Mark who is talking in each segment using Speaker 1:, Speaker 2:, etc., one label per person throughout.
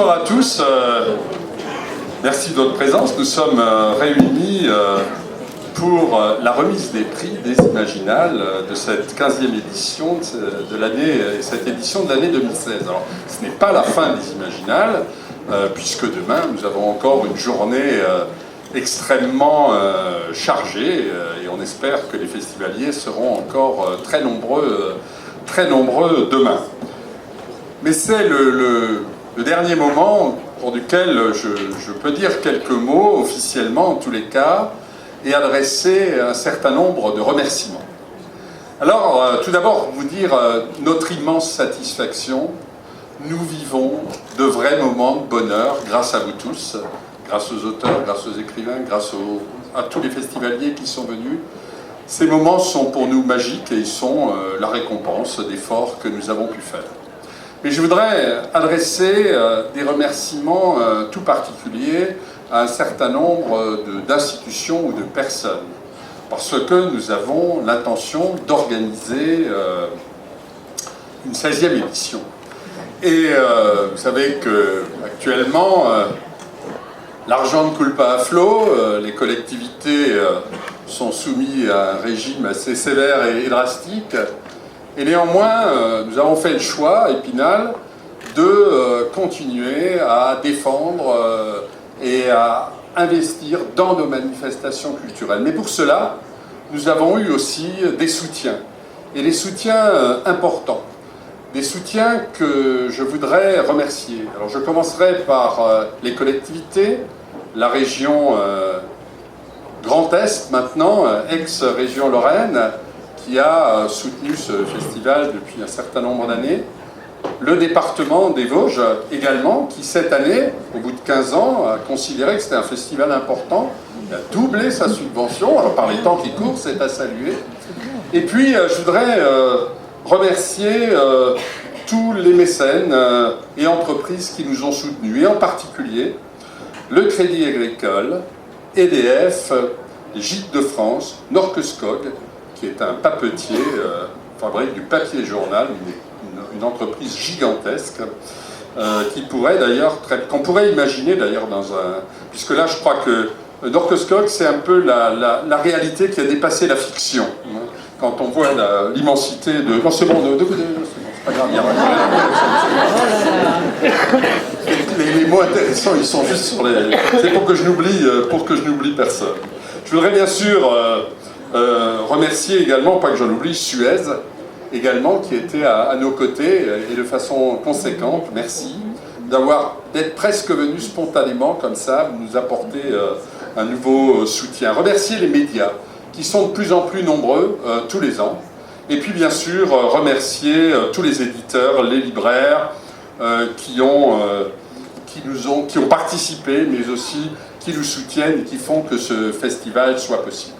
Speaker 1: Bonsoir à tous. Merci de votre présence. Nous sommes réunis pour la remise des prix des Imaginales de cette 15e édition de l'année, cette édition de l'année 2016. Alors, ce n'est pas la fin des Imaginales, puisque demain, nous avons encore une journée extrêmement chargée, et on espère que les festivaliers seront encore très nombreux demain. Mais c'est le dernier moment pour lequel je peux dire quelques mots, officiellement en tous les cas, et adresser un certain nombre de remerciements. Alors, tout d'abord, vous dire notre immense satisfaction. Nous vivons de vrais moments de bonheur grâce à vous tous, grâce aux auteurs, grâce aux écrivains, grâce à tous les festivaliers qui sont venus. Ces moments sont pour nous magiques et ils sont la récompense d'efforts que nous avons pu faire. Mais je voudrais adresser des remerciements tout particuliers à un certain nombre d'institutions ou de personnes, parce que nous avons l'intention d'organiser une 16e édition. Et vous savez qu'actuellement, l'argent ne coule pas à flot, les collectivités sont soumises à un régime assez sévère et drastique. Et néanmoins, nous avons fait le choix, Épinal, de continuer à défendre et à investir dans nos manifestations culturelles. Mais pour cela, nous avons eu aussi des soutiens, et des soutiens importants. Des soutiens que je voudrais remercier. Alors je commencerai par les collectivités, la région Grand Est maintenant, ex-région Lorraine, qui a soutenu ce festival depuis un certain nombre d'années. Le département des Vosges également, qui cette année, au bout de 15 ans, a considéré que c'était un festival important. Il a doublé sa subvention, alors par les temps qui courent, c'est à saluer. Et puis, je voudrais remercier tous les mécènes et entreprises qui nous ont soutenus, et en particulier le Crédit Agricole, EDF, les Gîtes de France, Norqueskog, qui est un papetier, fabrique du papier journal, une entreprise gigantesque, qu'on pourrait imaginer d'ailleurs dans un... Puisque là, je crois que Norqueskog, c'est un peu la réalité qui a dépassé la fiction. Quand on voit l'immensité de... Non, c'est bon, c'est pas grave, les mots intéressants, ils sont juste sur les... C'est pour que je n'oublie personne. Je voudrais bien sûr... remercier également, pas que j'en oublie, Suez, également, qui était à nos côtés, et de façon conséquente. Merci d'être presque venu spontanément, comme ça, nous apporter un nouveau soutien. Remercier les médias, qui sont de plus en plus nombreux tous les ans. Et puis, bien sûr, remercier tous les éditeurs, les libraires, qui ont participé, mais aussi qui nous soutiennent et qui font que ce festival soit possible.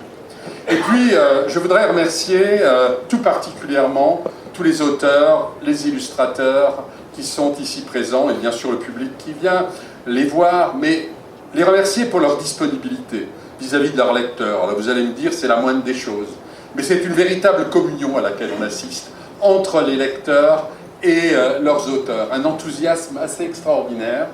Speaker 1: Et puis, je voudrais remercier tout particulièrement tous les auteurs, les illustrateurs qui sont ici présents, et bien sûr le public qui vient les voir, mais les remercier pour leur disponibilité vis-à-vis de leurs lecteurs. Alors vous allez me dire, c'est la moindre des choses, mais c'est une véritable communion à laquelle on assiste entre les lecteurs et leurs auteurs. Un enthousiasme assez extraordinaire.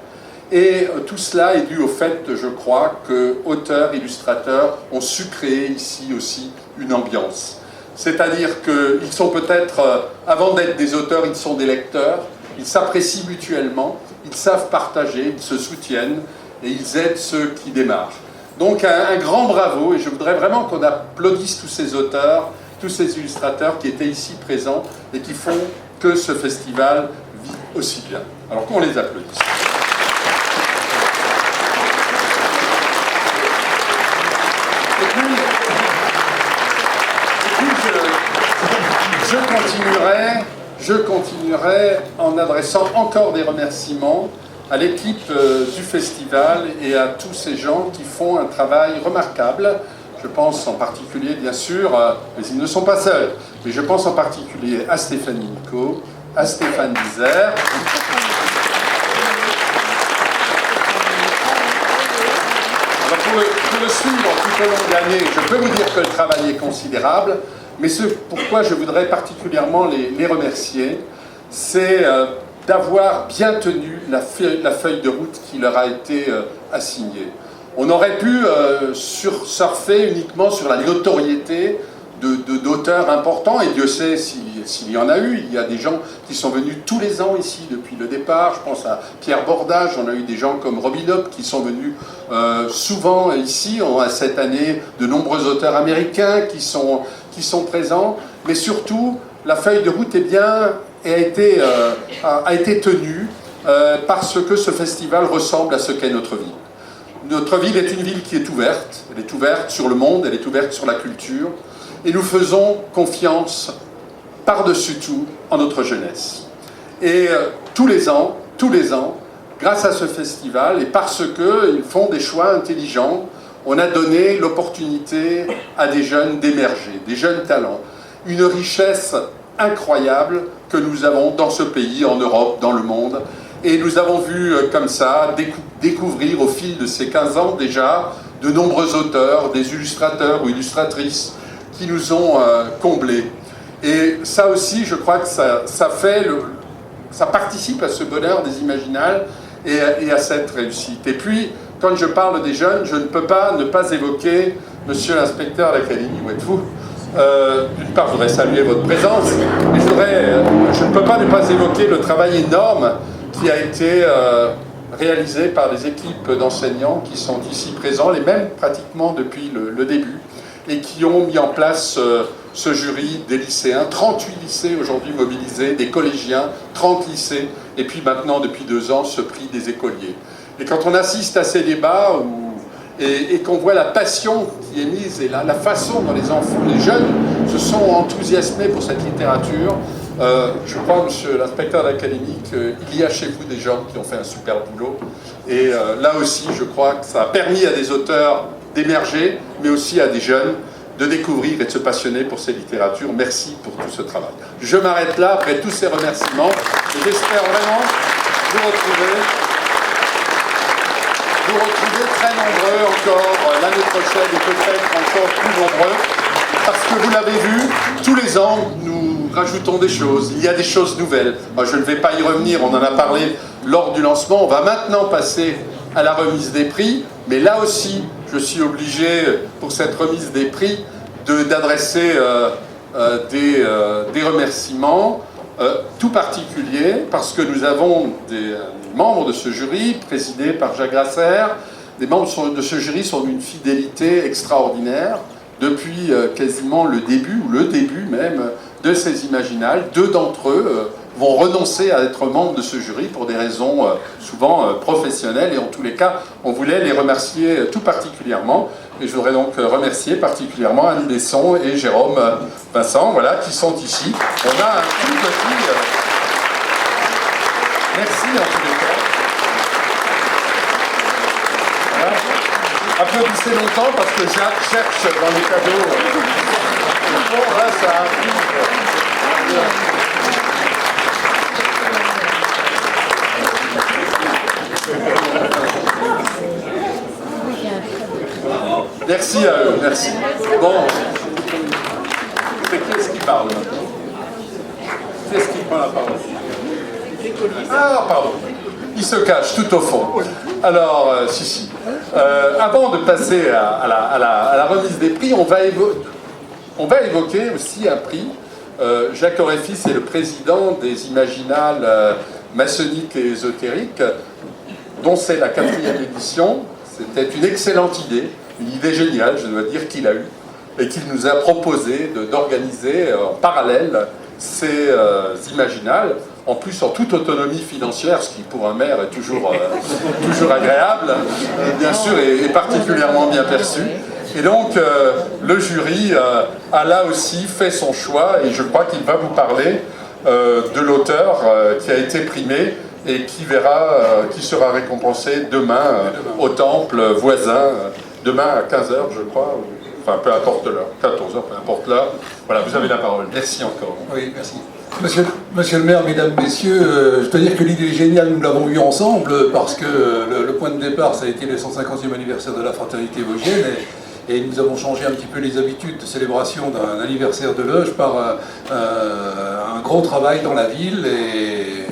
Speaker 1: Et tout cela est dû au fait, je crois, que auteurs, illustrateurs ont su créer ici aussi une ambiance. C'est-à-dire qu'ils sont peut-être, avant d'être des auteurs, ils sont des lecteurs, ils s'apprécient mutuellement, ils savent partager, ils se soutiennent et ils aident ceux qui démarrent. Donc un grand bravo, et je voudrais vraiment qu'on applaudisse tous ces auteurs, tous ces illustrateurs qui étaient ici présents et qui font que ce festival vit aussi bien. Alors qu'on les applaudisse. Je continuerai en adressant encore des remerciements à l'équipe du festival et à tous ces gens qui font un travail remarquable. Je pense en particulier, bien sûr, mais ils ne sont pas seuls, mais je pense en particulier à Stéphanie Nico, à Stéphane Bizer. Pour le suivre tout au long de l'année, je peux vous dire que le travail est considérable. Mais ce pourquoi je voudrais particulièrement les remercier, c'est
Speaker 2: d'avoir bien tenu la feuille de route qui leur a été assignée. On aurait pu surfer uniquement sur la notoriété d'auteurs importants, et Dieu sait s'il y en a eu. Il y a des gens qui sont venus tous les ans ici depuis le départ. Je pense à Pierre Bordage, on a eu des gens comme Robin Hobb qui sont venus souvent ici. On a cette année de nombreux auteurs américains qui sont présents, mais surtout la feuille de route a été tenue parce que ce festival ressemble à ce qu'est notre ville. Notre ville est une ville qui est ouverte. Elle est ouverte sur le monde, elle est ouverte sur la culture. Et nous faisons confiance par-dessus tout en notre jeunesse. Et tous les ans, grâce à ce festival, et parce qu'ils font des choix intelligents, on a donné l'opportunité à des jeunes d'émerger, des jeunes talents. Une richesse incroyable que nous avons dans ce pays, en Europe, dans le monde. Et nous avons vu comme ça découvrir au fil de ces 15 ans déjà de nombreux auteurs, des illustrateurs ou illustratrices qui nous ont comblés. Et ça aussi, je crois que ça participe à ce bonheur des Imaginales et à cette réussite. Et puis, quand je parle des jeunes, je ne peux pas ne pas évoquer monsieur l'inspecteur de l'Académie, où êtes-vous ? D'une part, je voudrais saluer votre présence, mais je ne peux pas ne pas évoquer le travail énorme qui a été réalisé par les équipes d'enseignants qui sont ici présents, les mêmes pratiquement depuis le début, et qui ont mis en place ce jury des lycéens, 38 lycées aujourd'hui mobilisés, des collégiens, 30 lycées, et puis maintenant, depuis 2 ans, ce prix des écoliers. Et quand on assiste à ces débats, et qu'on voit la passion qui est mise, et la façon dont les enfants, les jeunes, se sont enthousiasmés pour cette littérature, je crois, monsieur l'inspecteur d'académie, qu'il y a chez vous des gens qui ont fait un super boulot. Et là aussi, je crois que ça a permis à des auteurs d'émerger, mais aussi à des jeunes de découvrir et de se passionner pour ces littératures. Merci pour tout ce travail. Je m'arrête là, après tous ces remerciements, et j'espère vraiment vous retrouver très nombreux encore l'année prochaine, et peut-être encore plus nombreux, parce que vous l'avez vu, tous les ans, nous rajoutons des choses. Il y a des choses nouvelles. Moi, je ne vais pas y revenir, on en a parlé lors du lancement. On va maintenant passer à la remise des prix, mais là aussi, je suis obligé, pour cette remise des prix, d'adresser des remerciements tout particuliers, parce que nous avons des membres de ce jury, présidés par Jacques Grasser. Les membres de ce jury sont d'une fidélité extraordinaire depuis quasiment le début même, de ces Imaginales. 2 d'entre eux vont renoncer à être membres de ce jury pour des raisons souvent professionnelles, et en tous les cas, on voulait les remercier tout particulièrement. Et je voudrais donc remercier particulièrement Anne Besson et Jérôme Vincent, voilà, qui sont ici. On a un tout petit... Merci en tous les cas. Voilà. Applaudissez longtemps parce que Jacques cherche dans les cadeaux. Bon, là, ça arrive. Merci à eux, merci. Bon, mais qui est-ce qui parle maintenant? Qui est-ce qui prend la parole? Ah, pardon. Il se cache tout au fond. Alors, si. Avant de passer à la remise des prix, on va évoquer aussi un prix. Jacques Oréfis est le président des Imaginales maçonniques et ésotériques, dont c'est la 4e édition. C'était une excellente idée, une idée géniale, je dois dire, qu'il a eue, et qu'il nous a proposé d'organiser en parallèle ces Imaginales, en plus en toute autonomie financière, ce qui pour un maire est toujours agréable, et bien sûr, et particulièrement bien perçu. Et donc, le jury a là aussi fait son choix, et je crois qu'il va vous parler de l'auteur qui a été primé, et qui sera récompensé demain au temple voisin, demain à 15h, je crois, enfin peu importe l'heure, 14h, peu importe l'heure. Voilà, vous avez la parole. Merci encore.
Speaker 3: Oui, merci. Monsieur le maire, mesdames, messieurs, je dois dire que l'idée est géniale, nous l'avons eue ensemble, parce que le point de départ, ça a été le 150e anniversaire de la fraternité vosgienne, et nous avons changé un petit peu les habitudes de célébration d'un anniversaire de loge par un gros travail dans la ville, et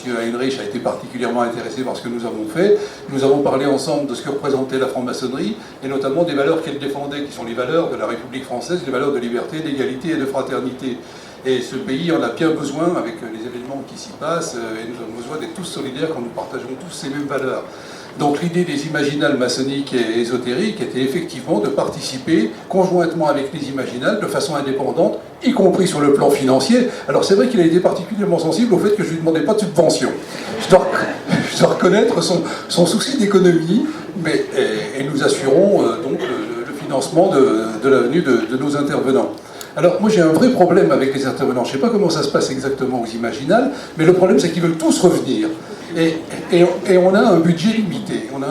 Speaker 3: Heinrich a été particulièrement intéressé par ce que nous avons fait. Nous avons parlé ensemble de ce que représentait la franc-maçonnerie, et notamment des valeurs qu'elle défendait, qui sont les valeurs de la République française, les valeurs de liberté, d'égalité et de fraternité. Et ce pays en a bien besoin avec les événements qui s'y passent, et nous avons besoin d'être tous solidaires quand nous partageons tous ces mêmes valeurs. Donc l'idée des imaginales maçonniques et ésotériques était effectivement de participer conjointement avec les imaginales de façon indépendante, y compris sur le plan financier. Alors c'est vrai qu'il a été particulièrement sensible au fait que je ne lui demandais pas de subvention. Je dois reconnaître son souci d'économie, et nous assurons donc le financement de la venue de nos intervenants. Alors moi j'ai un vrai problème avec les intervenants, je ne sais pas comment ça se passe exactement aux imaginales, mais le problème c'est qu'ils veulent tous revenir. Et on a un budget limité. On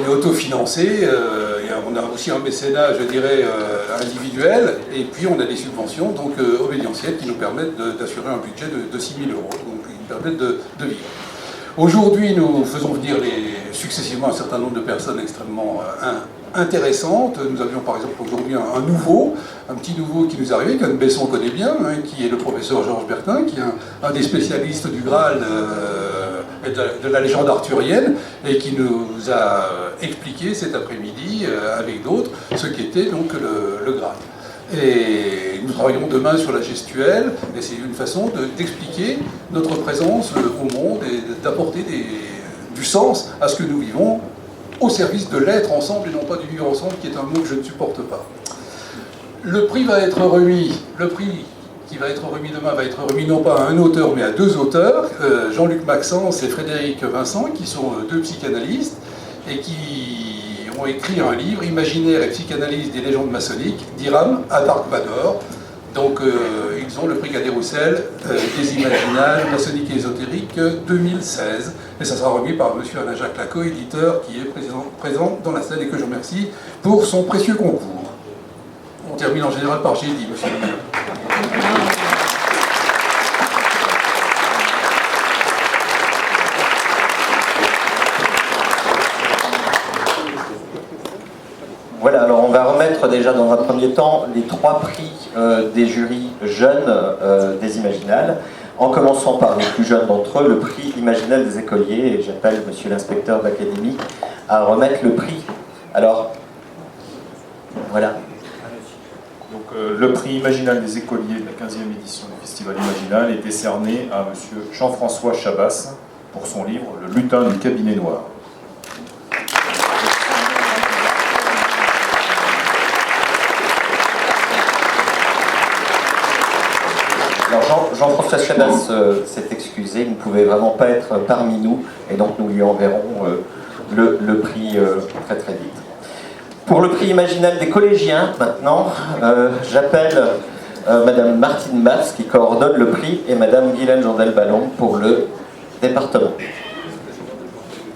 Speaker 3: est autofinancé, on a aussi un mécénat, je dirais, individuel, et puis on a des subventions donc obédientielles qui nous permettent d'assurer un budget de 6 000 €, donc qui nous permettent de vivre. Aujourd'hui, nous faisons venir successivement un certain nombre de personnes extrêmement intéressantes. Nous avions par exemple aujourd'hui un petit nouveau qui nous est arrivé, qu'Anne Besson connaît bien, qui est le professeur Georges Bertin, qui est un des spécialistes du Graal et de la légende arthurienne, et qui nous a expliqué cet après-midi, avec d'autres, ce qu'était donc le Graal. Et nous travaillons demain sur la gestuelle, et c'est une façon d'expliquer notre présence au monde et d'apporter du sens à ce que nous vivons, au service de l'être ensemble et non pas du vivre ensemble, qui est un mot que je ne supporte pas. Le prix va être remis, qui va être remis demain va être remis non pas à un auteur mais à 2 auteurs, Jean-Luc Maxence et Frédéric Vincent, qui sont 2 psychanalystes et qui ont écrit un livre, Imaginaire et psychanalyse des légendes maçonniques, d'Iram à Dark Vador. Donc ils ont le prix Cadet-Roussel des imaginales maçonniques et ésotériques 2016. Et ça sera remis par M. Alain-Jacques Lacot, éditeur, qui est présent dans la salle et que je remercie pour son précieux concours. On termine en général par j'ai dit, monsieur le maire.
Speaker 4: Voilà, alors on va remettre déjà dans un premier temps les 3 prix des jurys jeunes des Imaginales, en commençant par les plus jeunes d'entre eux, le prix Imaginal des écoliers, et j'appelle monsieur l'inspecteur d'académie à remettre le prix. Alors, voilà.
Speaker 5: Donc le prix Imaginal des écoliers de la 15e édition du Festival Imaginal est décerné à monsieur Jean-François Chabas pour son livre « Le lutin du cabinet noir ».
Speaker 4: Alors Jean-François Chabas s'est excusé, il ne pouvait vraiment pas être parmi nous, et donc nous lui enverrons le prix très très vite. Pour le prix Imaginal des collégiens, maintenant, j'appelle Madame Martine Mats, qui coordonne le prix, et Madame Guylaine Jourdel-Ballon pour le département.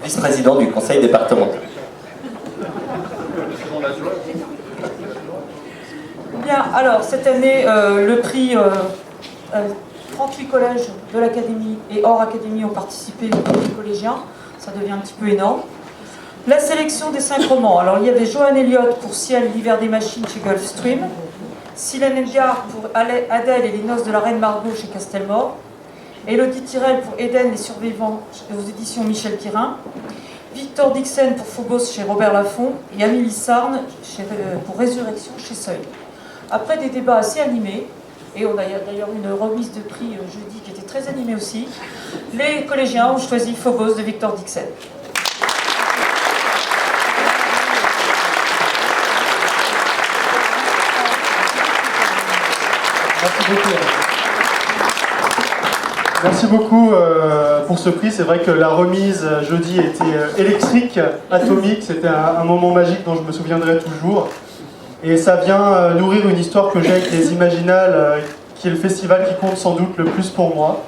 Speaker 4: Vice-président du conseil départemental.
Speaker 6: Bien, alors cette année, le prix, 38 collèges de l'académie et hors académie ont participé, les collégiens, ça devient un petit peu énorme. La sélection des 5 romans, alors il y avait Johan Elliott pour Ciel, l'hiver des machines chez Gulfstream, Silène Edgar pour Adèle et les noces de la reine Margot chez Castelmore, Élodie Tirel pour Éden, les survivants aux éditions Michel Quirin, Victor Dixon pour Phobos chez Robert Laffont et Amélie Sarne pour Résurrection chez Seuil. Après des débats assez animés, et on a d'ailleurs une remise de prix jeudi qui était très animée aussi, les collégiens ont choisi Phobos de Victor Dixon.
Speaker 7: Merci beaucoup. Merci beaucoup pour ce prix. C'est vrai que la remise jeudi était électrique, atomique. C'était un moment magique dont je me souviendrai toujours. Et ça vient nourrir une histoire que j'ai avec les Imaginales, qui est le festival qui compte sans doute le plus pour moi.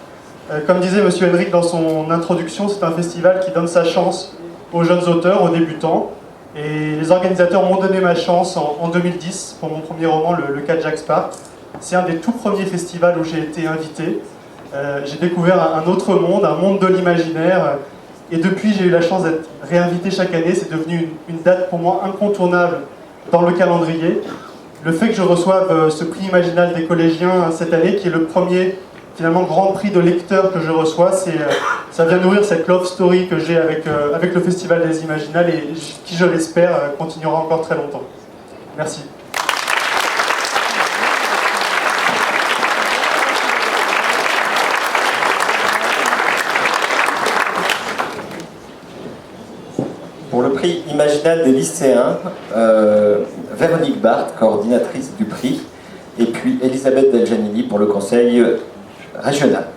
Speaker 7: Comme disait monsieur Henrik dans son introduction, c'est un festival qui donne sa chance aux jeunes auteurs, aux débutants. Et les organisateurs m'ont donné ma chance en 2010 pour mon premier roman, le cas de Jacques Spark. C'est un des tout premiers festivals où j'ai été invité. J'ai découvert un autre monde, un monde de l'imaginaire. Et depuis, j'ai eu la chance d'être réinvité chaque année. C'est devenu une date pour moi incontournable dans le calendrier. Le fait que je reçoive ce prix Imaginal des collégiens cette année, qui est le premier finalement grand prix de lecteurs que je reçois. Ça vient nourrir cette love story que j'ai avec le Festival des Imaginales et qui, je l'espère, continuera encore très longtemps. Merci.
Speaker 4: Pour le prix Imaginal des lycéens, Véronique Barthes, coordinatrice du prix, et puis Elisabeth Deljanini pour le conseil régional.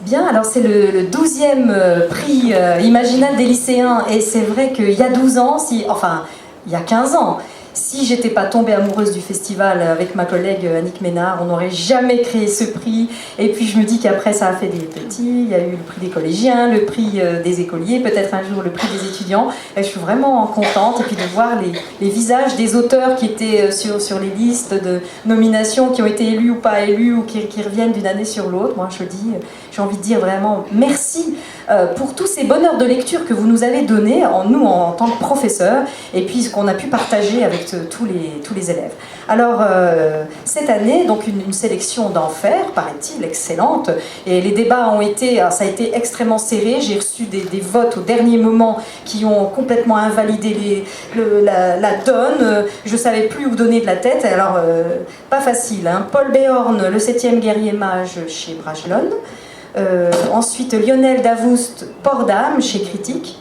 Speaker 8: Bien, alors c'est le 12e prix Imaginal des lycéens, et c'est vrai qu'il y a 12 ans, il y a 15 ans, si j'étais pas tombée amoureuse du festival avec ma collègue Annick Ménard, on n'aurait jamais créé ce prix. Et puis je me dis qu'après ça a fait des petits, il y a eu le prix des collégiens, le prix des écoliers, peut-être un jour le prix des étudiants. Et je suis vraiment contente, et puis de voir les visages des auteurs qui étaient sur les listes de nominations, qui ont été élus ou pas élus, ou qui reviennent d'une année sur l'autre. Moi j'ai envie de dire vraiment merci pour tous ces bonheurs de lecture que vous nous avez donnés, nous en tant que professeurs, et puis ce qu'on a pu partager avec tous les élèves. Alors, cette année, donc une sélection d'enfer, paraît-il, excellente, et les débats ça a été extrêmement serré. J'ai reçu des votes au dernier moment qui ont complètement invalidé la donne. Je ne savais plus où donner de la tête, alors pas facile, hein. Paul Béorn, le 7e guerrier mage chez Brajlon. Ensuite, Lionel Davoust, Port d'âme chez Critique.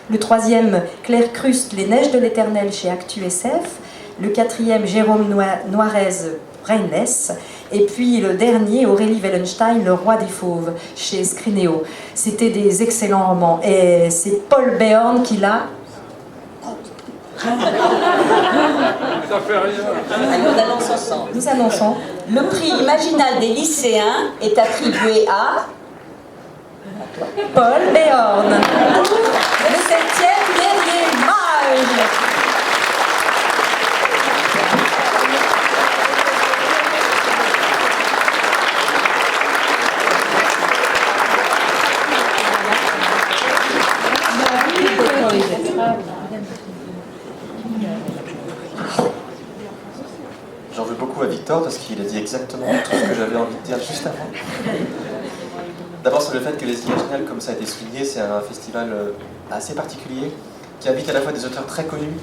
Speaker 8: Le 3e, Claire Crust, Les Neiges de l'Éternel chez Actu SF. Le 4e, Jérôme Noirez, Brainless. Et puis le dernier, Aurélie Wellenstein, Le Roi des Fauves chez Scrinéo. C'était des excellents romans. Et c'est Paul Béorn qui l'a. Nous annonçons.
Speaker 9: Le prix Imaginal des lycéens est attribué à
Speaker 8: Paul Béorn, le 7e guerrier mage.
Speaker 10: J'en veux beaucoup à Victor parce qu'il a dit exactement tout ce que j'avais envie de dire juste avant. D'abord sur le fait que les Imaginales, comme ça a été souligné, c'est un festival assez particulier qui invite à la fois des auteurs très connus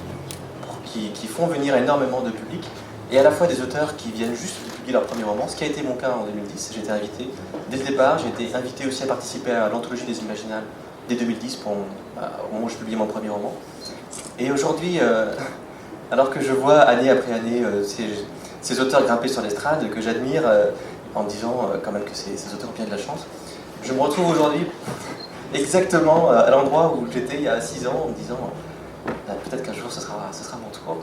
Speaker 10: qui font venir énormément de public et à la fois des auteurs qui viennent juste de publier leur premier roman, ce qui a été mon cas en 2010. J'ai été invité dès le départ, j'ai été invité aussi à participer à l'anthologie des Imaginales dès 2010 au moment où je publiais mon premier roman. Et aujourd'hui, alors que je vois année après année ces auteurs grimper sur l'estrade que j'admire en me disant quand même que ces auteurs ont bien de la chance, je me retrouve aujourd'hui exactement à l'endroit où j'étais il y a 6 ans en me disant peut-être qu'un jour ce sera mon tour.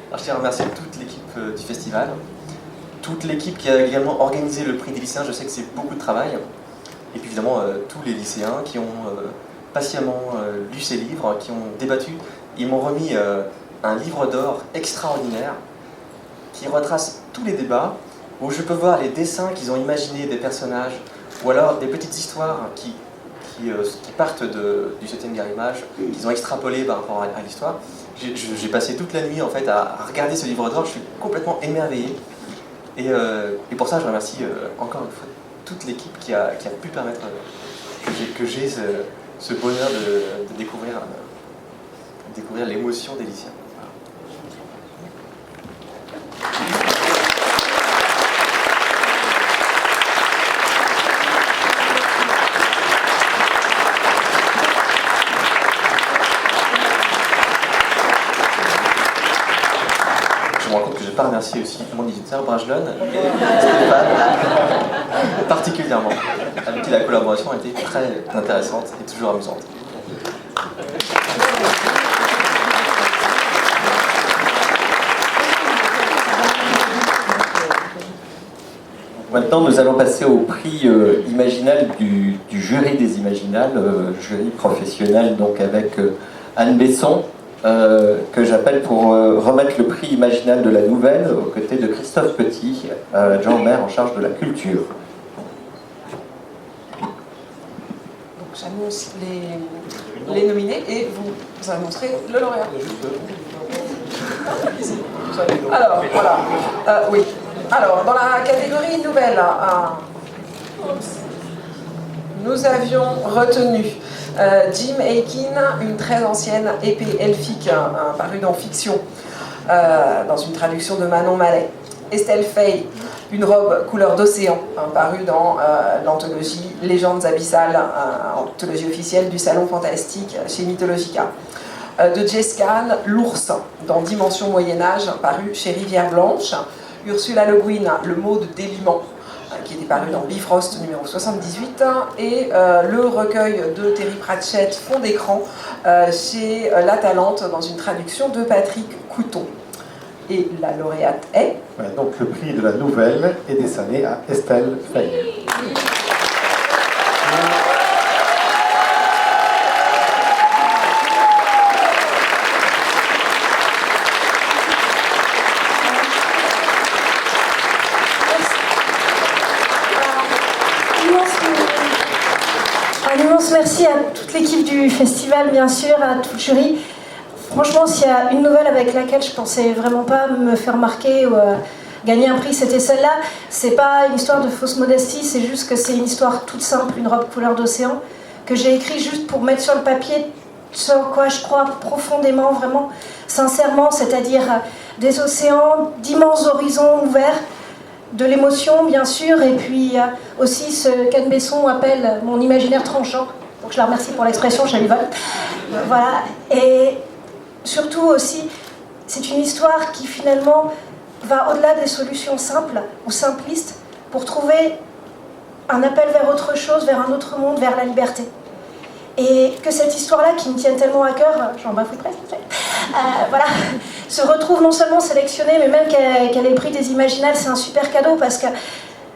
Speaker 10: Alors je tiens à remercier toute l'équipe du festival, toute l'équipe qui a également organisé le prix des lycéens. Je sais que c'est beaucoup de travail. Et puis évidemment tous les lycéens qui ont patiemment lu ces livres, qui ont débattu. Ils m'ont remis un livre d'or extraordinaire qui retrace tous les débats, où je peux voir les dessins qu'ils ont imaginés des personnages, ou alors des petites histoires qui partent du 7e guerrier mage, qu'ils ont extrapolé par rapport à l'histoire. J'ai passé toute la nuit en fait à regarder ce livre d'or, je suis complètement émerveillé. Et pour ça, je remercie encore une fois toute l'équipe qui a pu permettre que j'ai ce bonheur de découvrir l'émotion des lycéens. Je me rends compte que je n'ai pas remercié aussi mon éditeur Brajlon et Stéphane particulièrement, avec qui la collaboration a été très intéressante et toujours amusante.
Speaker 4: Maintenant, nous allons passer au prix Imaginal du jury des Imaginales, jury professionnel, donc avec Anne Besson, que j'appelle pour remettre le prix Imaginal de la nouvelle aux côtés de Christophe Petit, adjoint au maire en charge de la culture.
Speaker 11: Donc j'annonce les nominés et vous annoncerez le lauréat. Alors, voilà. Oui. Alors, dans la catégorie nouvelle, nous avions retenu Jim Aiken, une très ancienne épée elfique, parue dans Fiction, dans une traduction de Manon Mallet. Estelle Fay, une robe couleur d'océan, parue dans l'anthologie Légendes abyssales, anthologie officielle du Salon Fantastique chez Mythologica. De Jess Kahn, l'ours, dans Dimension Moyen-Âge, paru chez Rivière Blanche. Ursula Le Guin, Le mot de déliement, qui était paru dans Bifrost numéro 78, et le recueil de Terry Pratchett, Fond d'écran, chez La Talente, dans une traduction de Patrick Couton. Et la lauréate est...
Speaker 12: Ouais, donc le prix de la nouvelle est décerné à Estelle Fay.
Speaker 8: Un immense merci à toute l'équipe du festival, bien sûr, à tout le jury. Franchement, s'il y a une nouvelle avec laquelle je pensais vraiment pas me faire marquer ou gagner un prix, c'était celle-là. C'est pas une histoire de fausse modestie, c'est juste que c'est une histoire toute simple, une robe couleur d'océan, que j'ai écrit juste pour mettre sur le papier ce en quoi je crois profondément, vraiment, sincèrement, c'est-à-dire des océans, d'immenses horizons ouverts, de l'émotion, bien sûr, et puis aussi ce qu'Anne Besson appelle mon imaginaire tranchant. Donc je la remercie pour l'expression, je lui vole. Voilà. Et surtout aussi, c'est une histoire qui finalement va au-delà des solutions simples ou simplistes pour trouver un appel vers autre chose, vers un autre monde, vers la liberté. Et que cette histoire-là, qui me tient tellement à cœur, j'en bafouille presque, voilà, se retrouve non seulement sélectionnée, mais même qu'elle ait le prix des Imaginales, c'est un super cadeau parce que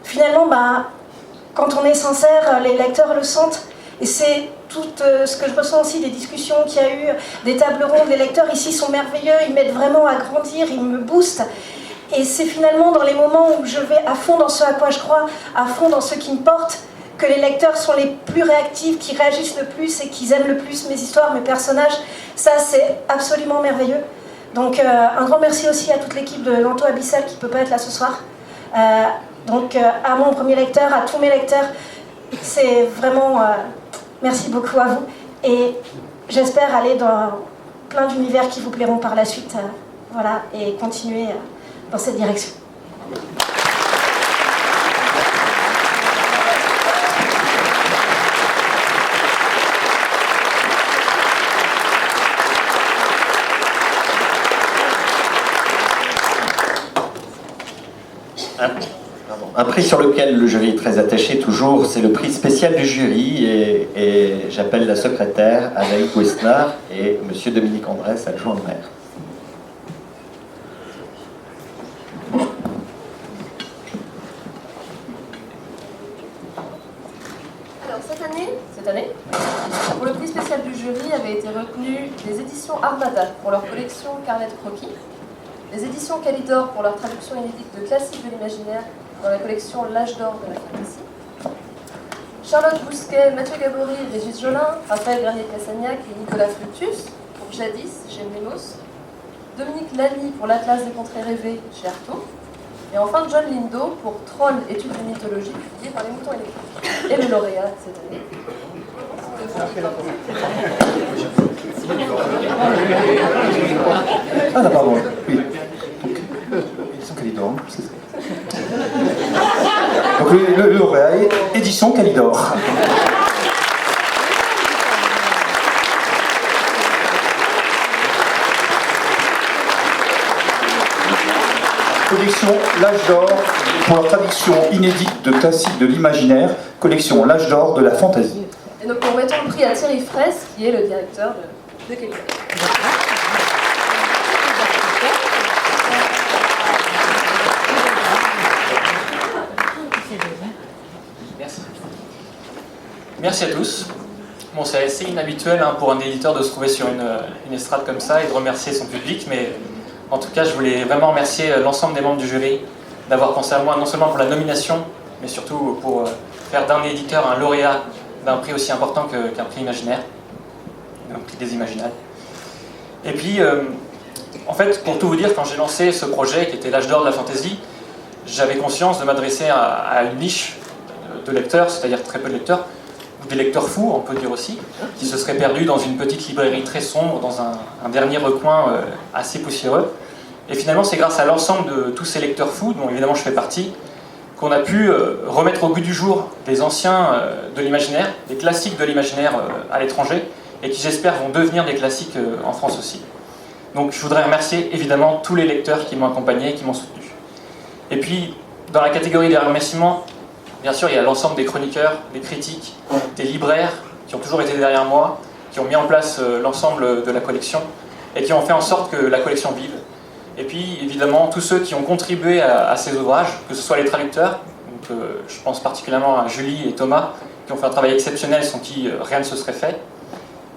Speaker 8: finalement, quand on est sincère, les lecteurs le sentent. Et c'est tout ce que je ressens aussi des discussions qu'il y a eu, des tables rondes. Les lecteurs ici sont merveilleux, ils m'aident vraiment à grandir, ils me boostent. Et c'est finalement dans les moments où je vais à fond dans ce à quoi je crois, à fond dans ce qui me porte, que les lecteurs sont les plus réactifs, qui réagissent le plus et qui aiment le plus mes histoires, mes personnages. Ça, c'est absolument merveilleux. Donc, un grand merci aussi à toute l'équipe de l'Anto Abyssal qui ne peut pas être là ce soir. Donc, à mon premier lecteur, à tous mes lecteurs, c'est vraiment... merci beaucoup à vous. Et j'espère aller dans plein d'univers qui vous plairont par la suite. Voilà, et continuer dans cette direction.
Speaker 4: Un prix sur lequel le jury est très attaché toujours, c'est le prix spécial du jury et j'appelle la secrétaire Anaïs Westner et monsieur Dominique Andrès, adjoint de maire.
Speaker 13: Alors cette année, pour le prix spécial du jury avaient été retenues les éditions Armada pour leur collection Carnet de croquis, les éditions Calidor pour leur traduction inédite de classiques de l'imaginaire dans la collection L'âge d'or de la fantasy, Charlotte Bousquet, Mathieu Gabory, Régis Jolin, Raphaël Garnier-Cassagnac et Nicolas Fructus pour Jadis chez Mnemos, Dominique Lamy pour l'Atlas des contrées rêvées chez Artaud, et enfin John Lindo pour Troll, études de mythologie publié par les Moutons électriques. Et le lauréat cette année.
Speaker 12: Ah, pardon, oui. Donc, édition Calidor, c'est ça. Donc, le lauréat est édition Calidor. Collection L'âge d'or pour leur traduction inédite de classiques de l'imaginaire, collection L'âge d'or de la fantaisie.
Speaker 13: Et donc nous remettons le prix à Thierry Fraisse, qui est le directeur de Calidor.
Speaker 14: Merci. Merci à tous. Bon, c'est assez inhabituel pour un éditeur de se trouver sur une estrade comme ça et de remercier son public, mais en tout cas, je voulais vraiment remercier l'ensemble des membres du jury d'avoir pensé à moi, non seulement pour la nomination, mais surtout pour faire d'un éditeur un lauréat d'un prix aussi important qu'un prix imaginaire, un prix des Imaginales. Et puis, En fait, pour tout vous dire, quand j'ai lancé ce projet qui était l'âge d'or de la fantasy, j'avais conscience de m'adresser à une niche de lecteurs, c'est-à-dire très peu de lecteurs, ou des lecteurs fous, on peut dire aussi, qui se seraient perdus dans une petite librairie très sombre, dans un dernier recoin assez poussiéreux. Et finalement, c'est grâce à l'ensemble de tous ces lecteurs fous, dont évidemment je fais partie, qu'on a pu remettre au goût du jour des anciens de l'imaginaire, des classiques de l'imaginaire à l'étranger, et qui j'espère vont devenir des classiques en France aussi. Donc je voudrais remercier évidemment tous les lecteurs qui m'ont accompagné et qui m'ont soutenu. Et puis, dans la catégorie des remerciements, bien sûr, il y a l'ensemble des chroniqueurs, des critiques, des libraires qui ont toujours été derrière moi, qui ont mis en place l'ensemble de la collection et qui ont fait en sorte que la collection vive. Et puis, évidemment, tous ceux qui ont contribué à ces ouvrages, que ce soit les traducteurs, donc, je pense particulièrement à Julie et Thomas, qui ont fait un travail exceptionnel sans qui rien ne se serait fait,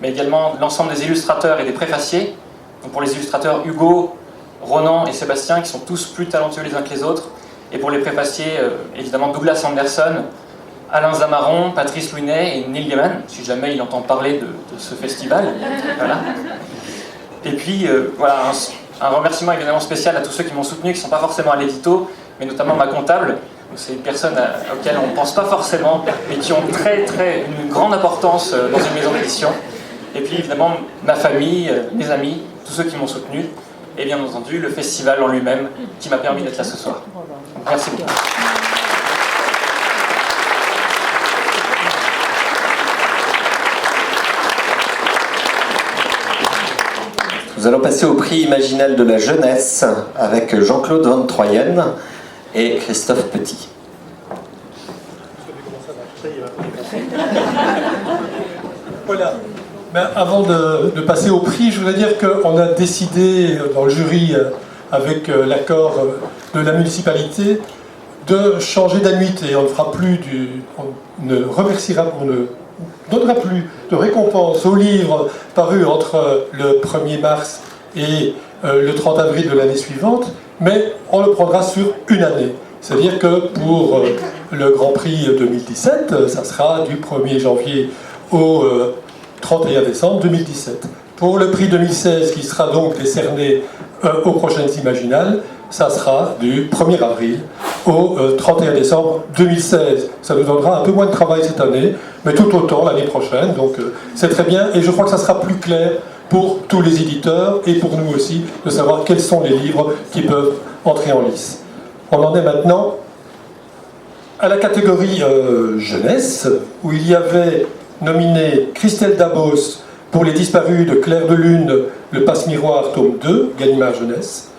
Speaker 14: mais également l'ensemble des illustrateurs et des préfaciers. Donc pour les illustrateurs, Hugo, Ronan et Sébastien, qui sont tous plus talentueux les uns que les autres. Et pour les préfaciers, évidemment Douglas Anderson, Alain Zamaron, Patrice Louinet et Neil Gaiman, si jamais il entend parler de ce festival. Voilà. Et puis, voilà, un remerciement évidemment spécial à tous ceux qui m'ont soutenu, qui ne sont pas forcément à l'édito, mais notamment ma comptable. C'est une personne auquel on ne pense pas forcément, mais qui ont une grande importance dans une maison d'édition. Et puis évidemment ma famille, mes amis, tous ceux qui m'ont soutenu, et bien entendu le festival en lui-même qui m'a permis d'être là ce soir. Merci beaucoup.
Speaker 4: Nous allons passer au prix Imaginal de la jeunesse avec Jean-Claude Van Troyen et Christophe Petit.
Speaker 15: Voilà. Ben, avant de passer au prix, je voudrais dire qu'on a décidé dans le jury, avec l'accord de la municipalité, de changer d'annuité. On ne fera plus on ne remerciera, on ne donnera plus de récompense aux livres parus entre le 1er mars et le 30 avril de l'année suivante, mais on le prendra sur une année. C'est-à-dire que pour le Grand Prix 2017, ça sera du 1er janvier au 31 décembre 2017. Pour le prix 2016, qui sera donc décerné aux prochaines Imaginales, ça sera du 1er avril au 31 décembre 2016. Ça nous donnera un peu moins de travail cette année, mais tout autant l'année prochaine, donc c'est très bien, et je crois que ça sera plus clair pour tous les éditeurs, et pour nous aussi, de savoir quels sont les livres qui peuvent entrer en lice. On en est maintenant à la catégorie jeunesse, où il y avait nominé Christelle Dabos pour Les Disparus de Claire de Lune, Le Passe-Miroir, tome 2, Gallimard Jeunesse.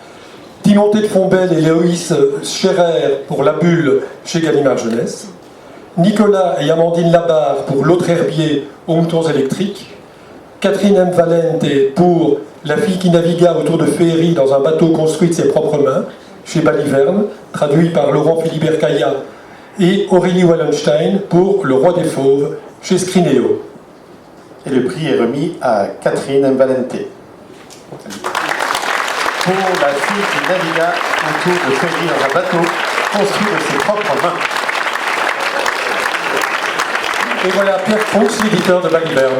Speaker 15: Timothée de Fombelle et Léoïs Scherer pour La Bulle chez Gallimard Jeunesse. Nicolas et Amandine Labarre pour L'Autre Herbier aux moutons électriques. Catherine M. Valente pour La fille qui navigua autour de Féerie dans un bateau construit de ses propres mains chez Baliverne, traduit par Laurent Philibert Caillat. Et Aurélie Wallenstein pour Le Roi des Fauves chez Scrinéo.
Speaker 12: Et le prix est remis à Catherine M. Valente. Pour La fille qui navigua autour de Féerie dans un bateau construit de ses propres mains.
Speaker 15: Et voilà Pierre Fonx, l'éditeur de Baliverne.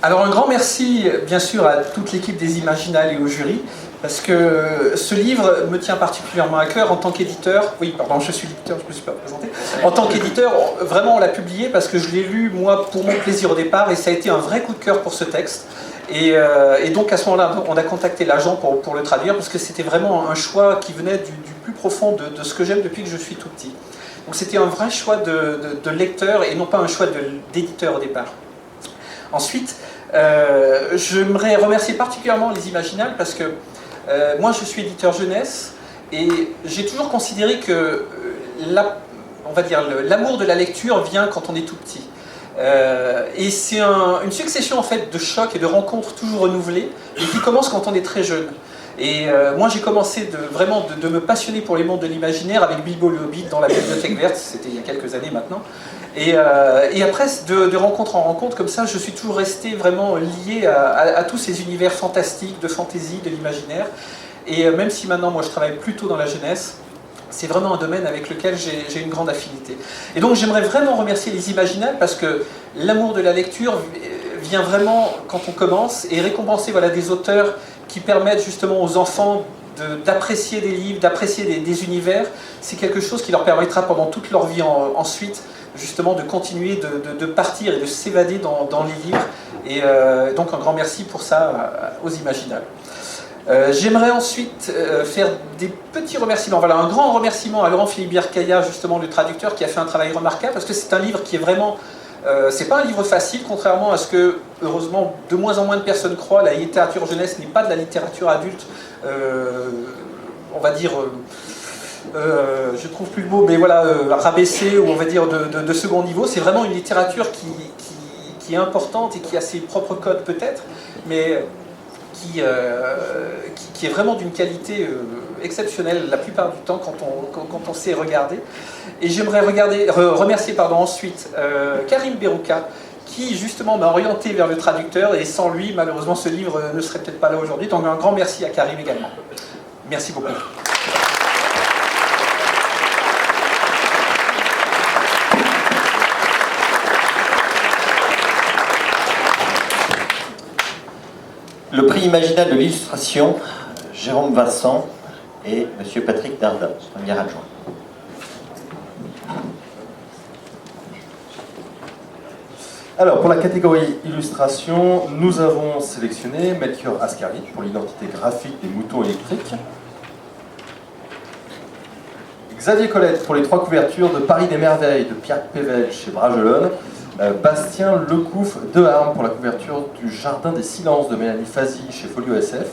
Speaker 16: Alors un grand merci bien sûr à toute l'équipe des Imaginales et au jury, parce que ce livre me tient particulièrement à cœur en tant qu'éditeur. Oui, pardon, je suis l'éditeur, je ne me suis pas présenté. En tant qu'éditeur, vraiment on l'a publié parce que je l'ai lu moi pour mon plaisir au départ, et ça a été un vrai coup de cœur pour ce texte. Et donc à ce moment-là, on a contacté l'agent pour le traduire, parce que c'était vraiment un choix qui venait du plus profond de ce que j'aime depuis que je suis tout petit. Donc c'était un vrai choix de lecteur et non pas un choix d'éditeur au départ. Ensuite, j'aimerais remercier particulièrement les Imaginales parce que moi je suis éditeur jeunesse et j'ai toujours considéré que on va dire l'amour de la lecture vient quand on est tout petit. Et c'est une succession en fait de chocs et de rencontres toujours renouvelées et qui commence quand on est très jeune. Et moi j'ai commencé vraiment de me passionner pour les mondes de l'imaginaire avec Bilbo le Hobbit dans la bibliothèque verte, c'était il y a quelques années maintenant. Et après, de rencontre en rencontre, comme ça, je suis toujours resté vraiment lié à tous ces univers fantastiques, de fantaisie, de l'imaginaire. Et même si maintenant, moi, je travaille plutôt dans la jeunesse, c'est vraiment un domaine avec lequel j'ai une grande affinité. Et donc, j'aimerais vraiment remercier les Imaginales parce que l'amour de la lecture vient vraiment quand on commence, et récompenser voilà, des auteurs qui permettent justement aux enfants d'apprécier des livres, d'apprécier des univers, c'est quelque chose qui leur permettra pendant toute leur vie ensuite, justement, de continuer de partir et de s'évader dans les livres. Et donc un grand merci pour ça aux Imaginales. J'aimerais ensuite faire des petits remerciements. Voilà, un grand remerciement à Laurent Philippe Birkaya, justement le traducteur, qui a fait un travail remarquable, parce que c'est un livre qui est vraiment... c'est pas un livre facile, contrairement à ce que, heureusement, de moins en moins de personnes croient. La littérature jeunesse n'est pas de la littérature adulte, on va dire... je trouve plus le mot, mais voilà, rabaissée, ou on va dire de second niveau. C'est vraiment une littérature qui est importante et qui a ses propres codes peut-être, mais qui est vraiment d'une qualité exceptionnelle la plupart du temps quand on sait regarder. Et j'aimerais remercier ensuite Karim Berouka, qui justement m'a orienté vers le traducteur, et sans lui, malheureusement, ce livre ne serait peut-être pas là aujourd'hui. Donc un grand merci à Karim également. Merci beaucoup.
Speaker 4: Le prix Imaginal de l'illustration, Jérôme Vincent et M. Patrick Darda, premier adjoint.
Speaker 10: Alors, pour la catégorie illustration, nous avons sélectionné Melchior Ascari pour l'identité graphique des moutons électriques, Xavier Colette pour les 3 couvertures de Paris des Merveilles de Pierre Pével chez Bragelonne, Bastien Lecouf de Harme pour la couverture du Jardin des Silences de Mélanie Fazi chez Folio SF,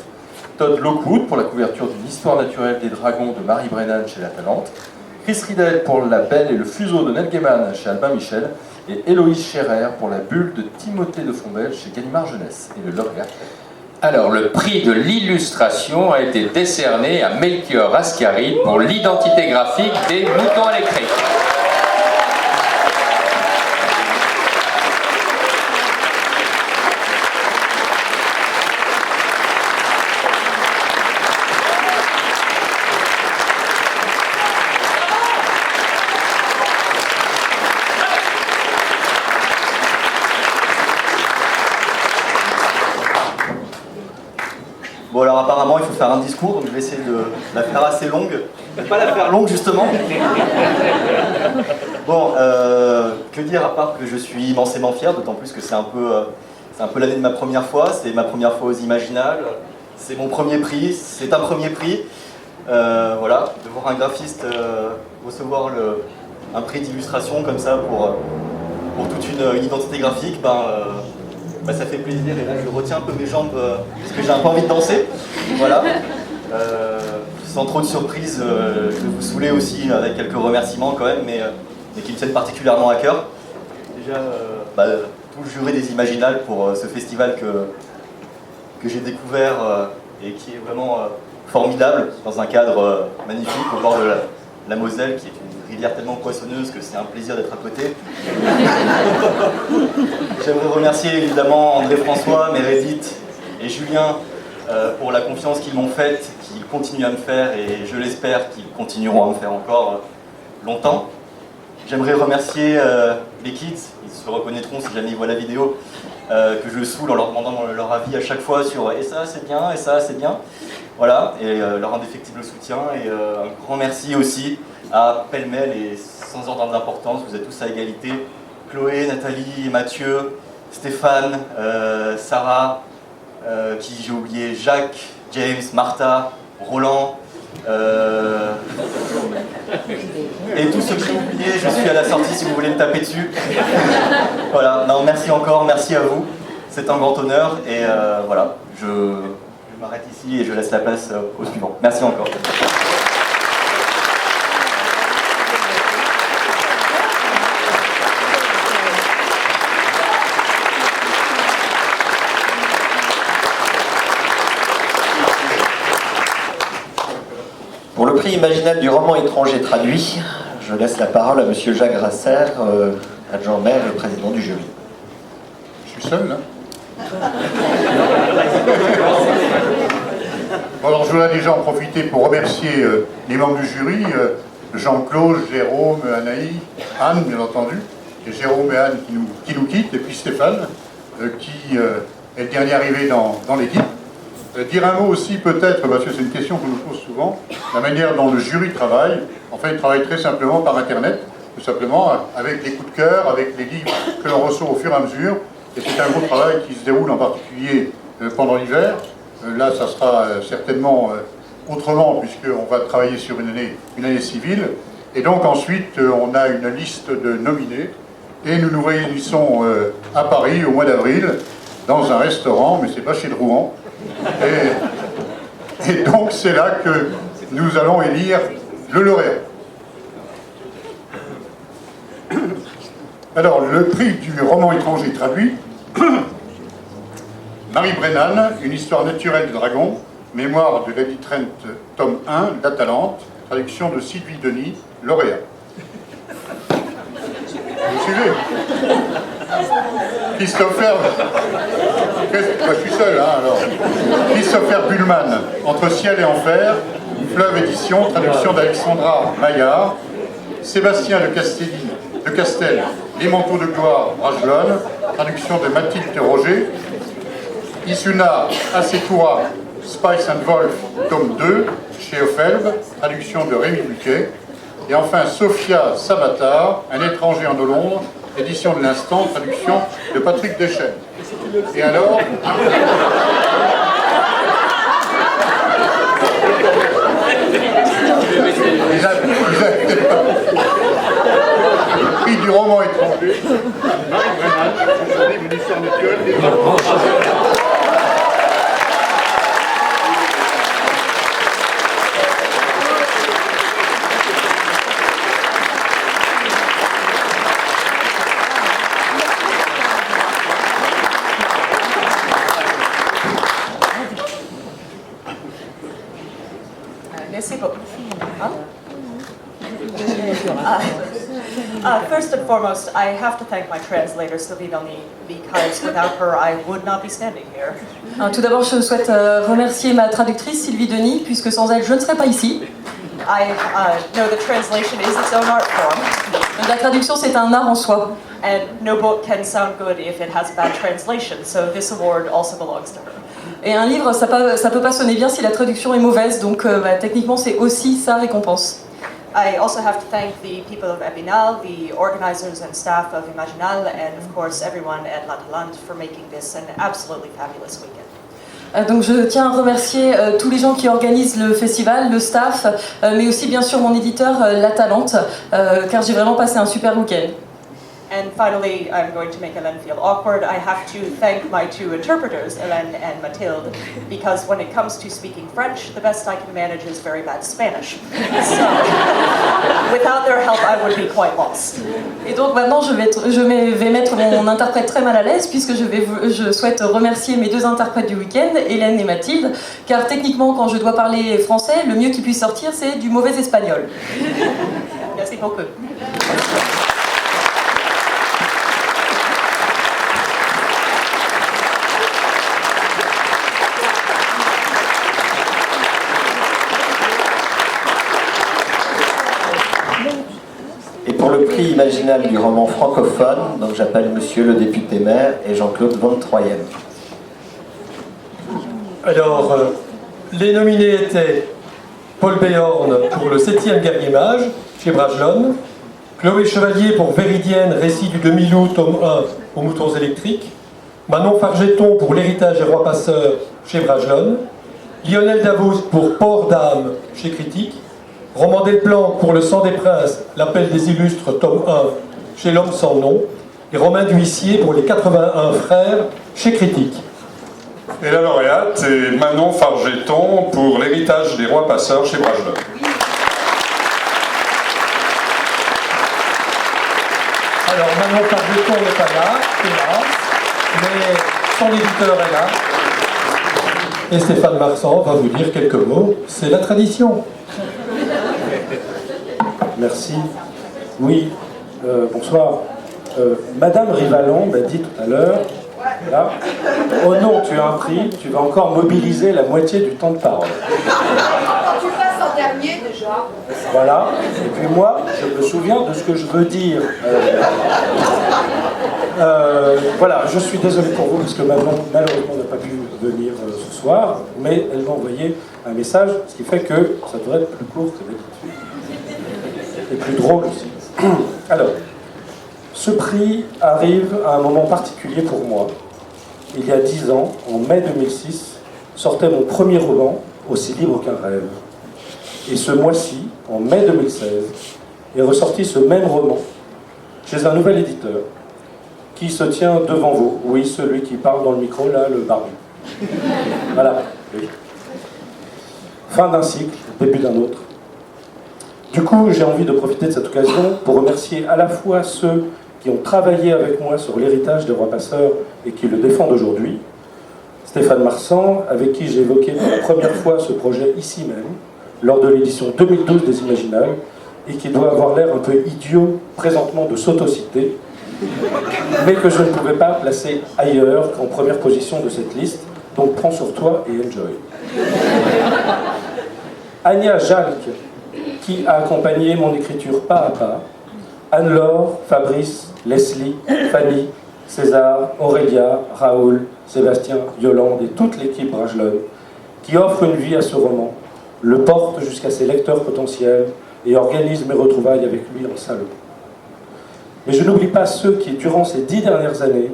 Speaker 10: Todd Lockwood pour la couverture d'une Histoire naturelle des dragons de Marie Brennan chez La Talente, Chris Riddell pour La Belle et le Fuseau de Neil Gaiman chez Albin Michel, et Héloïse Scherer pour La Bulle de Timothée de Fombelle chez Gallimard Jeunesse et le lauréat.
Speaker 17: Alors, le prix de l'illustration a été décerné à Melchior Ascari pour l'identité graphique des moutons électriques.
Speaker 10: Bon, alors apparemment il faut faire un discours, donc je vais essayer de la faire assez longue. Je vais pas la faire longue justement. Bon, que dire à part que je suis immensément fier, d'autant plus que c'est un peu l'année de ma première fois, c'est ma première fois aux Imaginales, c'est mon premier prix, c'est un premier prix. Voilà, de voir un graphiste recevoir un prix d'illustration comme ça pour toute une identité graphique, ça fait plaisir, et là je retiens un peu mes jambes parce que j'ai un peu envie de danser. Voilà. Sans trop de surprise, je vais vous saouler aussi avec quelques remerciements quand même, mais qui me tiennent particulièrement à cœur. Déjà, tout le jury des Imaginales pour ce festival que j'ai découvert et qui est vraiment formidable, dans un cadre magnifique au bord de la Moselle, qui est une rivière tellement poissonneuse que c'est un plaisir d'être à côté. J'aimerais remercier évidemment André François, Meredith et Julien pour la confiance qu'ils m'ont faite, qu'ils continuent à me faire, et je l'espère qu'ils continueront à me faire encore longtemps. J'aimerais remercier les kids, ils se reconnaîtront si jamais ils voient la vidéo, que je saoule en leur demandant leur avis à chaque fois sur « et ça c'est bien, et ça c'est bien ». Voilà, et leur indéfectible soutien, et un grand merci aussi à pêle-mêle et sans ordre d'importance, vous êtes tous à égalité, Chloé, Nathalie, Mathieu, Stéphane, Sarah, qui j'ai oublié, Jacques, James, Martha, Roland, et tous ceux que j'ai oubliés, je suis à la sortie si vous voulez me taper dessus. Voilà, non, merci encore, merci à vous, c'est un grand honneur, et voilà, je m'arrête ici et je laisse la place au suivant. Merci encore.
Speaker 4: Pour le prix Imaginal du roman étranger traduit, je laisse la parole à M. Jacques Grasser, adjoint maire et président du jury.
Speaker 3: Je suis seul, là. Alors je voudrais déjà en profiter pour remercier les membres du jury, Jean-Claude, Jérôme, Anaïs, Anne bien entendu, et Jérôme et Anne qui nous quittent, et puis Stéphane,
Speaker 12: qui est le dernier arrivé dans l'équipe. Dire un mot aussi peut-être, parce que c'est une question qu'on nous pose souvent, la manière dont le jury travaille. Enfin, il travaille très simplement par Internet, tout simplement avec les coups de cœur, avec les livres que l'on reçoit au fur et à mesure. Et c'est un gros travail qui se déroule en particulier pendant l'hiver. Là, ça sera certainement autrement, puisqu'on va travailler sur une année civile. Et donc ensuite, on a une liste de nominés, et nous nous réunissons à Paris au mois d'avril, dans un restaurant, mais c'est pas chez Drouan. Et donc c'est là que nous allons élire le lauréat. Alors, le prix du roman étranger traduit, Marie Brennan, Une histoire naturelle de dragon, mémoire de Lady Trent, tome 1, l'Atalante, traduction de Sylvie Denis, lauréat. Vous suivez? Christopher, je suis seul, hein, alors. Christopher Bullman, Entre ciel et enfer, Fleuve édition, traduction d'Alexandra Maillard. Sébastien de Castel, Les manteaux de gloire, Brajlon, traduction de Mathilde Roger. Isuna Asekura, Spice and Wolf, tome 2, chez Ophelbe, traduction de Rémi Buquet. Et enfin Sophia Sabatar, Un étranger en Hollande, édition de l'Instant, traduction de Patrick Deschênes. Et alors le prix du roman étranger, Marie Brennan, aujourd'hui une histoire naturelle des dragons.
Speaker 6: First and foremost, I have to thank my translator, Sylvie Denis, because without her, I would not be standing here.
Speaker 8: Tout d'abord, je souhaite remercier ma traductrice, Sylvie Denis, puisque sans elle, je ne serais pas ici.
Speaker 6: I know the translation is its own art form.
Speaker 8: La traduction, c'est un art en soi.
Speaker 6: And no book can sound good if it has a bad translation, so this award also belongs to her.
Speaker 8: Et un livre, ça peut pas sonner bien si la traduction est mauvaise, donc techniquement, c'est aussi sa récompense.
Speaker 6: I also have to thank the people of Epinal, the organizers and staff of Imaginal, and of course everyone at L'Atalante for making this an absolutely fabulous weekend.
Speaker 8: Donc je tiens à remercier tous les gens qui organisent le festival, le staff, mais aussi bien sûr mon éditeur L'Atalante, car j'ai vraiment passé un super week-end.
Speaker 6: And finally, I'm going to make Hélène feel awkward. I have to thank my two interpreters, Hélène and Mathilde, because when it comes to speaking French, the best I can manage is very bad Spanish. So, without their help, I would be quite lost.
Speaker 8: Et donc maintenant, je vais mettre mon interprète très mal à l'aise, puisque je souhaite remercier mes deux interprètes du week-end, Hélène et Mathilde, car techniquement, quand je dois parler français, le mieux qui puisse sortir, c'est du mauvais espagnol.
Speaker 6: Merci beaucoup.
Speaker 4: Pour le prix imaginal du roman francophone, donc j'appelle Monsieur le député maire et Jean-Claude Van Troyen.
Speaker 15: Alors, les nominés étaient Paul Béorn pour le 7e guerrier mage, chez Brajlon, Chloé Chevalier pour Véridienne, récit du demi-loup, tome 1, aux moutons électriques, Manon Fargeton pour L'héritage des rois passeurs, chez Brajlon, Lionel Davoust pour Port d'âme, chez Critique, Roman Delplanque pour Le sang des princes, l'appel des illustres, tome 1, chez L'homme sans nom, et Romain d'Huissier pour Les 81 frères, chez Critique.
Speaker 1: Et la lauréate est Manon Fargeton pour L'héritage des rois passeurs, chez Brajlon.
Speaker 15: Alors Manon Fargeton n'est pas là, hélas, mais son éditeur est là. Et Stéphane Marsan va vous dire quelques mots, c'est la tradition.
Speaker 18: Merci. Oui, bonsoir. Madame Rivalon m'a dit tout à l'heure, là, oh non, tu as un prix, tu vas encore mobiliser la moitié du temps de parole.
Speaker 19: Quand tu passes en dernier, déjà.
Speaker 18: Voilà. Et puis moi, je me souviens de ce que je veux dire. Voilà, je suis désolé pour vous, parce que Manon, malheureusement, n'a pas pu venir ce soir, mais elle m'a envoyé un message, ce qui fait que ça devrait être plus court que d'habitude. Et plus drôle aussi. Alors, ce prix arrive à un moment particulier pour moi. Il y a 10 ans, en mai 2006, sortait mon premier roman, Aussi libre qu'un rêve. Et ce mois-ci, en mai 2016, est ressorti ce même roman chez un nouvel éditeur qui se tient devant vous. Oui, celui qui parle dans le micro, là, le barbu. Voilà, oui. Fin d'un cycle, début d'un autre. Du coup, j'ai envie de profiter de cette occasion pour remercier à la fois ceux qui ont travaillé avec moi sur l'héritage des rois passeurs et qui le défendent aujourd'hui. Stéphane Marsan, avec qui j'ai évoqué pour la première fois ce projet ici même, lors de l'édition 2012 des Imaginales, et qui doit avoir l'air un peu idiot présentement de s'autociter, mais que je ne pouvais pas placer ailleurs qu'en première position de cette liste, donc prends sur toi et enjoy. Anya Jalk, qui a accompagné mon écriture pas à pas, Anne-Laure, Fabrice, Leslie, Fanny, César, Aurélia, Raoul, Sébastien, Yolande et toute l'équipe Brajlon, qui offre une vie à ce roman, le porte jusqu'à ses lecteurs potentiels et organise mes retrouvailles avec lui en salon. Mais je n'oublie pas ceux qui, durant ces 10 dernières années,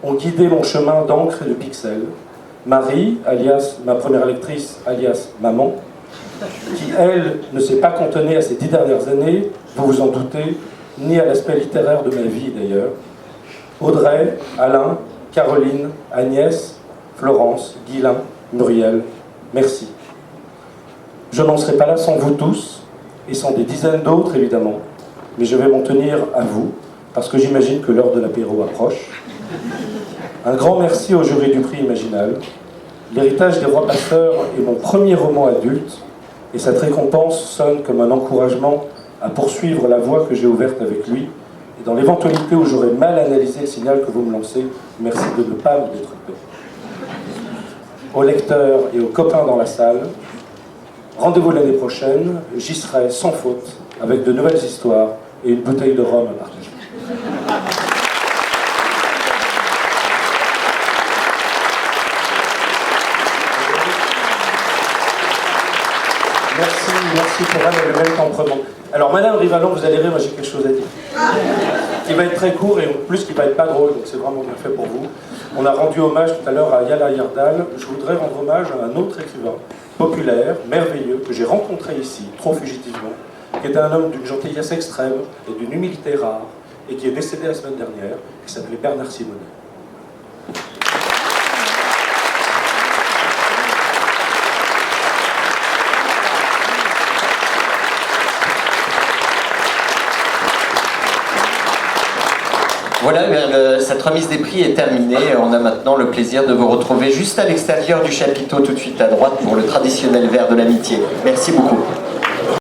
Speaker 18: ont guidé mon chemin d'encre et de pixels. Marie, alias ma première lectrice, alias maman, qui, elle, ne s'est pas cantonnée à ces 10 dernières années, vous vous en doutez, ni à l'aspect littéraire de ma vie d'ailleurs. Audrey, Alain, Caroline, Agnès, Florence, Guylain, Muriel, merci. Je n'en serai pas là sans vous tous, et sans des dizaines d'autres évidemment, mais je vais m'en tenir à vous, parce que j'imagine que l'heure de l'apéro approche. Un grand merci au jury du prix Imaginal. L'héritage des rois passeurs est mon premier roman adulte, et cette récompense sonne comme un encouragement à poursuivre la voie que j'ai ouverte avec lui. Et dans l'éventualité où j'aurais mal analysé le signal que vous me lancez, merci de ne pas me détromper. Aux lecteurs et aux copains dans la salle, rendez-vous l'année prochaine, j'y serai sans faute, avec de nouvelles histoires et une bouteille de rhum à partager. Merci pour elle, et le même temperament. Alors, Madame Rivalan, vous allez rire, moi j'ai quelque chose à dire. Qui va être très court et en plus qui va être pas drôle, donc c'est vraiment bien fait pour vous. On a rendu hommage tout à l'heure à Yala Yardal. Je voudrais rendre hommage à un autre écrivain, populaire, merveilleux, que j'ai rencontré ici, trop fugitivement, qui était un homme d'une gentillesse extrême et d'une humilité rare, et qui est décédé la semaine dernière, qui s'appelait Bernard Simonet.
Speaker 4: Voilà, cette remise des prix est terminée. On a maintenant le plaisir de vous retrouver juste à l'extérieur du chapiteau, tout de suite à droite, pour le traditionnel verre de l'amitié. Merci beaucoup.